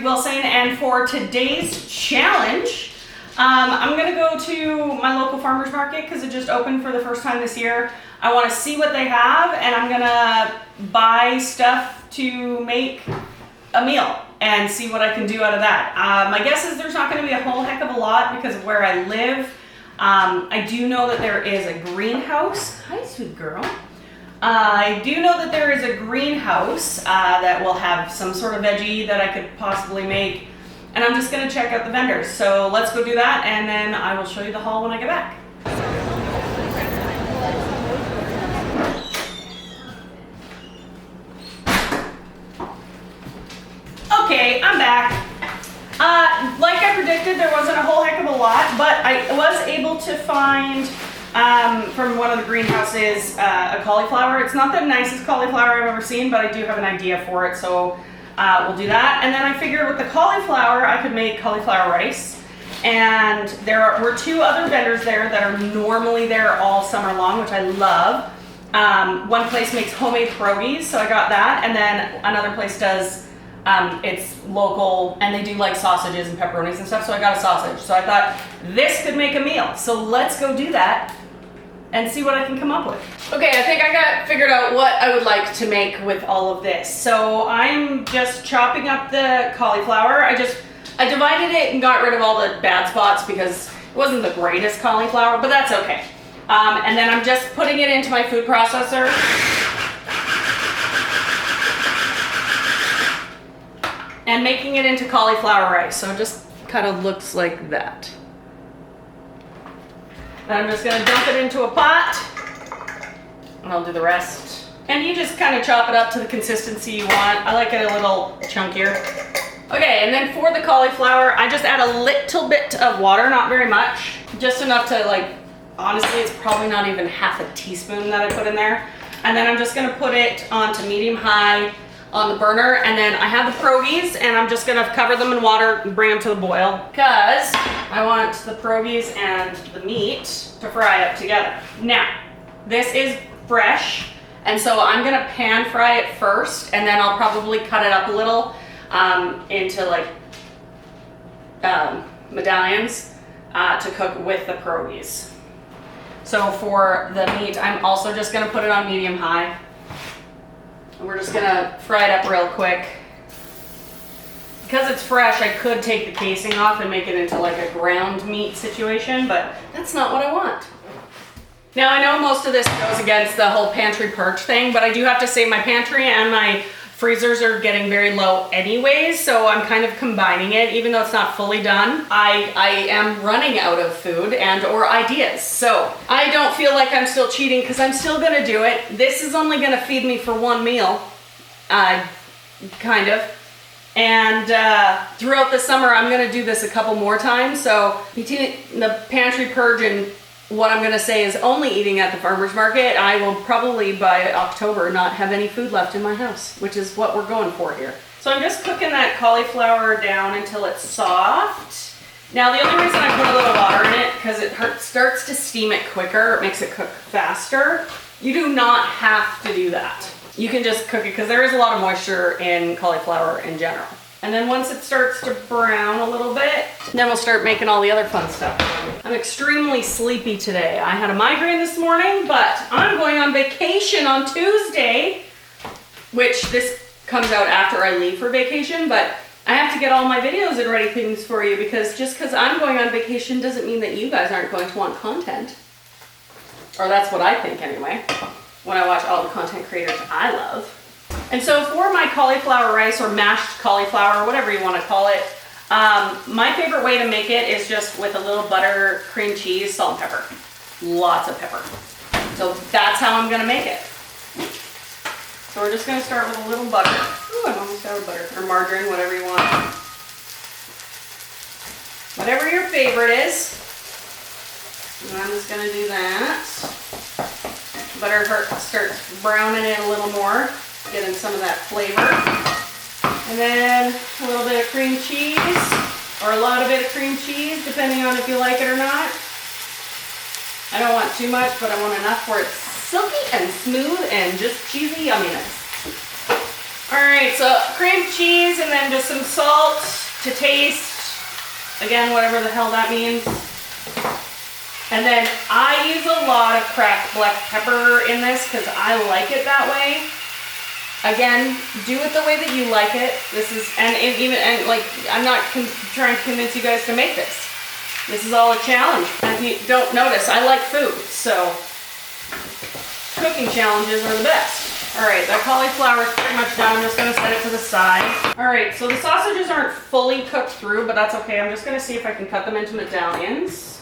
Reed Wilson, and for today's challenge, I'm gonna go to my local farmer's market because it just opened for the first time this year. I wanna see what they have, and I'm gonna buy stuff to make a meal and see what I can do out of that. My guess is there's not gonna be a whole heck of a lot because of where I live. I do know that there is a greenhouse. Hi, sweet girl. I do know that there is a greenhouse that will have some sort of veggie that I could possibly make, and I'm just gonna check out the vendors. So let's go do that, and then I will show you the haul when I get back. Okay, I'm back. Like I predicted, there wasn't a whole heck of a lot, but I was able to find from one of the greenhouses a cauliflower. It's not the nicest cauliflower I've ever seen, but I do have an idea for it, so we'll do that. And then I figured with the cauliflower, I could make cauliflower rice. And there were two other vendors there that are normally there all summer long, which I love. One place makes homemade pierogies, so I got that. And then another place does, it's local, and they do like sausages and pepperonis and stuff, so I got a sausage. So I thought this could make a meal. So let's go do that and see what I can come up with. Okay, I think I got figured out what I would like to make with all of this. So I'm just chopping up the cauliflower. I divided it and got rid of all the bad spots because it wasn't the greatest cauliflower, but that's okay. And then I'm just putting it into my food processor. And making it into cauliflower rice. So it just kind of looks like that. Then I'm just gonna dump it into a pot, and I'll do the rest. And you just kind of chop it up to the consistency you want. I like it a little chunkier. Okay, and then for the cauliflower, I just add a little bit of water, not very much. Just enough to, like, honestly, it's probably not even half a teaspoon that I put in there. And then I'm just gonna put it onto medium-high on the burner, and then I have the pierogies, and I'm just gonna cover them in water and bring them to the boil because I want the pierogies and the meat to fry up together. Now, this is fresh, and so I'm gonna pan fry it first, and then I'll probably cut it up a little into like medallions to cook with the pierogies. So for the meat, I'm also just gonna put it on medium-high. We're just gonna fry it up real quick. Because it's fresh, I could take the casing off and make it into like a ground meat situation, but that's not what I want. Now I know most of this goes against the whole pantry purge thing, but I do have to say my pantry and my freezers are getting very low anyways, so I'm kind of combining it. Even though it's not fully done, I am running out of food and or ideas. So I don't feel like I'm still cheating because I'm still gonna do it. This is only gonna feed me for one meal, kind of. And throughout the summer, I'm gonna do this a couple more times. So between the pantry purge and what I'm gonna say is only eating at the farmer's market, I will probably by October not have any food left in my house, which is what we're going for here. So I'm just cooking that cauliflower down until it's soft. Now the only reason I put a little water in it, because it starts to steam it quicker, it makes it cook faster. You do not have to do that. You can just cook it, because there is a lot of moisture in cauliflower in general. And then once it starts to brown a little bit, then we'll start making all the other fun stuff. I'm extremely sleepy today. I had a migraine this morning, but I'm going on vacation on Tuesday, which this comes out after I leave for vacation, but I have to get all my videos and ready things for you because just because I'm going on vacation doesn't mean that you guys aren't going to want content. Or that's what I think anyway, when I watch all the content creators I love. And so for my cauliflower rice or mashed cauliflower, whatever you want to call it, my favorite way to make it is just with a little butter, cream cheese, salt and pepper. Lots of pepper. So that's how I'm going to make it. So we're just going to start with a little butter. Ooh, I'm almost out of butter. Or margarine, whatever you want. Whatever your favorite is. And I'm just going to do that. Butter starts browning it a little more. Getting some of that flavor. And then a little bit of cream cheese, or a lot of it of cream cheese, depending on if you like it or not. I don't want too much, but I want enough where it's silky and smooth and just cheesy yumminess. All right, so cream cheese and then just some salt to taste. Again, whatever the hell that means. And then I use a lot of cracked black pepper in this because I like it that way. Again, do it the way that you like it. This is, and like, I'm not trying to convince you guys to make this. This is all a challenge. And if you don't notice, I like food, so cooking challenges are the best. All right, that cauliflower is pretty much done. I'm just gonna set it to the side. All right, so the sausages aren't fully cooked through, but that's okay. I'm just gonna see if I can cut them into medallions.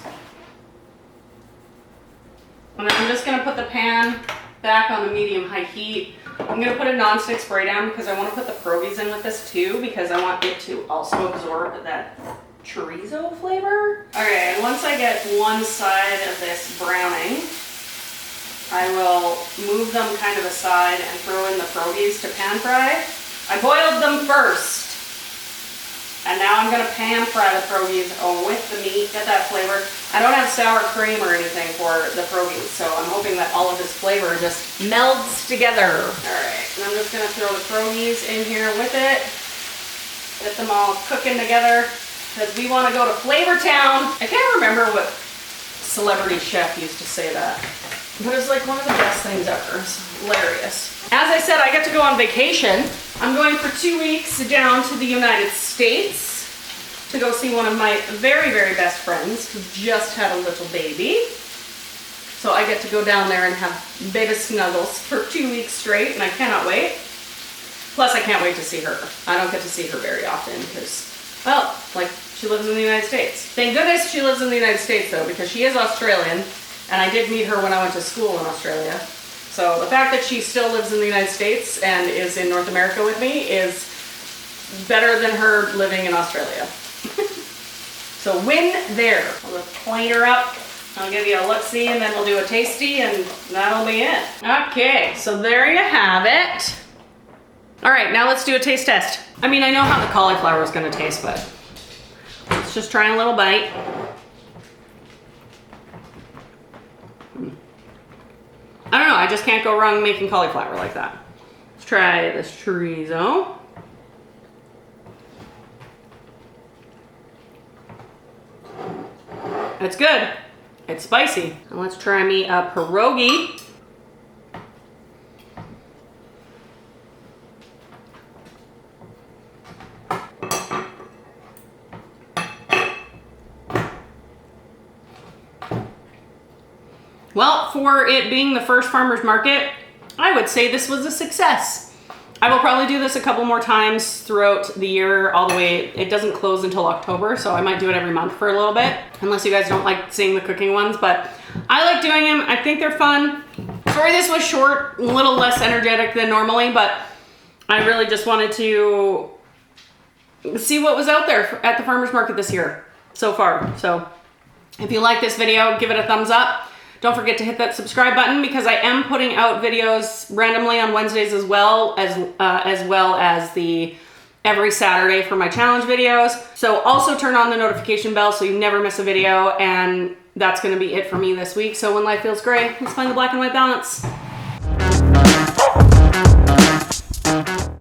And then I'm just gonna put the pan back on the medium-high heat. I'm gonna put a non-stick spray down because I wanna put the Perogies in with this too, because I want it to also absorb that chorizo flavor. Okay, and once I get one side of this browning, I will move them kind of aside and throw in the Perogies to pan fry. I boiled them first. And now I'm gonna pan fry the Perogies with the meat, get that flavor. I don't have sour cream or anything for the Perogies, so I'm hoping that all of this flavor just melds together. All right, and I'm just gonna throw the Perogies in here with it. Get them all cooking together, because we wanna go to Flavor Town. I can't remember what celebrity chef used to say that. But it's like one of the best things ever. It's hilarious. As I said, I get to go on vacation. I'm going for 2 weeks down to the United States to go see one of my very, very best friends who just had a little baby. So I get to go down there and have baby snuggles for 2 weeks straight, and I cannot wait. Plus, I can't wait to see her. I don't get to see her very often because, well, like, she lives in the United States. Thank goodness she lives in the United States, though, because she is Australian. And I did meet her when I went to school in Australia. So the fact that she still lives in the United States and is in North America with me is better than her living in Australia. So win there. I'll just clean her up. I'll give you a look-see and then we'll do a tasty and that'll be it. Okay, so there you have it. All right, now let's do a taste test. I mean, I know how the cauliflower is gonna taste, but let's just try a little bite. I don't know, I just can't go wrong making cauliflower like that. Let's try this chorizo. It's good. It's spicy. And let's try me a pierogi. Well, for it being the first farmer's market, I would say this was a success. I will probably do this a couple more times throughout the year, all the way. It doesn't close until October, so I might do it every month for a little bit, unless you guys don't like seeing the cooking ones, but I like doing them. I think they're fun. Sorry this was short, a little less energetic than normally, but I really just wanted to see what was out there at the farmer's market this year so far. So if you like this video, give it a thumbs up. Don't forget to hit that subscribe button because I am putting out videos randomly on Wednesdays as well as the every Saturday for my challenge videos. So also turn on the notification bell so you never miss a video, and that's gonna be it for me this week. So when life feels gray, let's find the black and white balance.